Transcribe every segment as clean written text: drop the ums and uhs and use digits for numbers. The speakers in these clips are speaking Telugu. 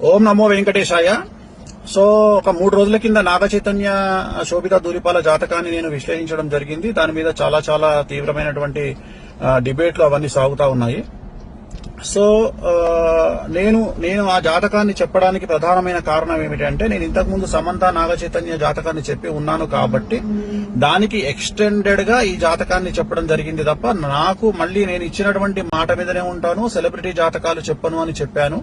ఓం నమో వెంకటేశాయ. సో ఒక 3 రోజుల కింద నాగ చైతన్య శోభిత ధూళిపాల జాతకాన్ని నేను విశ్లేషించడం జరిగింది. దాని మీద చాలా తీవ్రమైనటువంటి డిబేట్లు అవన్నీ సాగుతా ఉన్నాయి. సో నేను ఆ జాతకాన్ని చెప్పడానికి ప్రధానమైన కారణం ఏమిటంటే, నేను ఇంతకుముందు సమంత నాగ చైతన్య జాతకాన్ని చెప్పి ఉన్నాను కాబట్టి దానికి ఎక్స్టెండెడ్ గా ఈ జాతకాన్ని చెప్పడం జరిగింది తప్ప, నాకు మళ్ళీ నేను ఇచ్చినటువంటి మాట మీదనే ఉంటాను, సెలబ్రిటీ జాతకాలు చెప్పను అని చెప్పాను.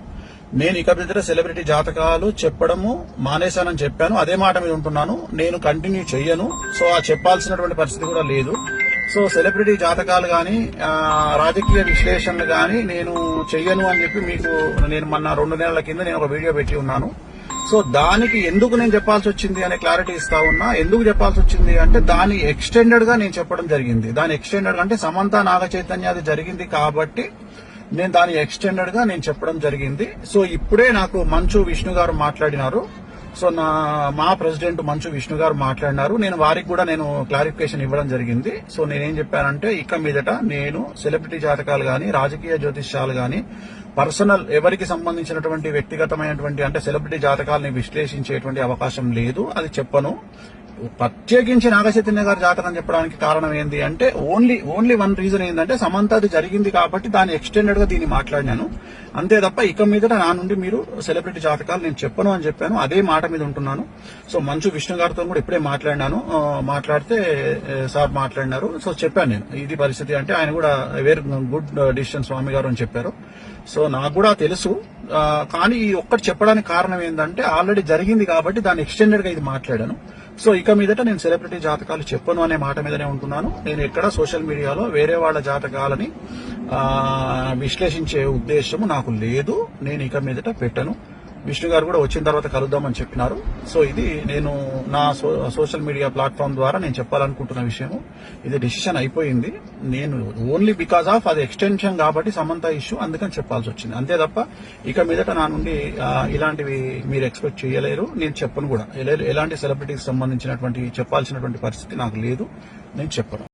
నేను ఇక మీద సెలబ్రిటీ జాతకాలు చెప్పడము మానేశానని చెప్పాను. అదే మాట మీద ఉంటున్నాను. నేను కంటిన్యూ చెయ్యను. సో ఆ చెప్పాల్సినటువంటి పరిస్థితి కూడా లేదు. సో సెలబ్రిటీ జాతకాలు గాని రాజకీయ విశ్లేషణలు గాని నేను చెయ్యను అని చెప్పి మీకు నేను మొన్న 2 నెలల కింద నేను ఒక వీడియో పెట్టి ఉన్నాను. సో దానికి ఎందుకు నేను చెప్పాల్సి వచ్చింది అనే క్లారిటీ ఇస్తా ఉన్నా. ఎందుకు చెప్పాల్సి వచ్చింది అంటే, దాని ఎక్స్టెండెడ్ గా నేను చెప్పడం జరిగింది. దాని ఎక్స్టెండెడ్ అంటే సమంత నాగ చైతన్య అది జరిగింది కాబట్టి నేను దాని ఎక్స్టెండెడ్ గా నేను చెప్పడం జరిగింది. సో ఇప్పుడే నాకు మంచు విష్ణు గారు మాట్లాడినారు. సో మా ప్రెసిడెంట్ మంచు విష్ణు గారు మాట్లాడినారు. నేను వారికి కూడా నేను క్లారిఫికేషన్ ఇవ్వడం జరిగింది. సో నేనేం చెప్పానంటే, ఇక మీదట నేను సెలబ్రిటీ జాతకాలు గాని రాజకీయ జ్యోతిష్యాలు గాని పర్సనల్ ఎవరికి సంబంధించినటువంటి వ్యక్తిగతమైనటువంటి అంటే సెలబ్రిటీ జాతకాలని విశ్లేషించేటువంటి అవకాశం లేదు. అది చెప్పను. ప్రత్యేకించి నాగ చైతన్య గారి జాతకం చెప్పడానికి కారణం ఏంటి అంటే, ఓన్లీ వన్ రీజన్ ఏంటంటే, సమంత అది జరిగింది కాబట్టి దాన్ని ఎక్స్టెండెడ్ గా దీన్ని మాట్లాడినాను. అంతే తప్ప ఇక మీదట నా నుండి మీరు సెలబ్రిటీ జాతకాలు నేను చెప్పను అని చెప్పాను. అదే మాట మీద ఉంటున్నాను. సో మంచు విష్ణు గారితో కూడా ఇప్పుడే మాట్లాడినాను. మాట్లాడితే సార్ మాట్లాడినారు. సో చెప్పాను నేను ఇది పరిస్థితి అంటే, ఆయన కూడా వెరీ గుడ్ డిసిషన్ స్వామి గారు అని చెప్పారు. సో నాకు కూడా తెలుసు. కానీ ఈ ఒక్కటి చెప్పడానికి కారణం ఏంటంటే, ఆల్రెడీ జరిగింది కాబట్టి దాన్ని ఎక్స్టెండెడ్ గా ఇది మాట్లాడాను. సో ఇక మీదట నేను సెలబ్రిటీ జాతకాలు చెప్పను అనే మాట మీదనే ఉంటున్నాను. నేను ఎక్కడ సోషల్ మీడియాలో వేరే వాళ్ళ జాతకాలని విశ్లేషించే ఉద్దేశము నాకు లేదు. నేను ఇక మీదట పెట్టను. విష్ణు గారు కూడా వచ్చిన తర్వాత కలుద్దామని చెప్పినారు. సో ఇది నేను నా సోషల్ మీడియా ప్లాట్ఫామ్ ద్వారా నేను చెప్పాలనుకుంటున్న విషయము. ఇది డిసిషన్ అయిపోయింది. నేను ఓన్లీ బికాస్ ఆఫ్ అది ఎక్స్టెన్షన్ కాబట్టి సమంత ఇష్యూ, అందుకని చెప్పాల్సి వచ్చింది. అంతే తప్ప ఇక మీదట నా నుండి ఇలాంటివి మీరు ఎక్స్పెక్ట్ చేయలేరు. నేను చెప్పను కూడా. ఎలాంటి సెలబ్రిటీకి సంబంధించినటువంటి చెప్పాల్సినటువంటి పరిస్థితి నాకు లేదు. నేను చెప్పను.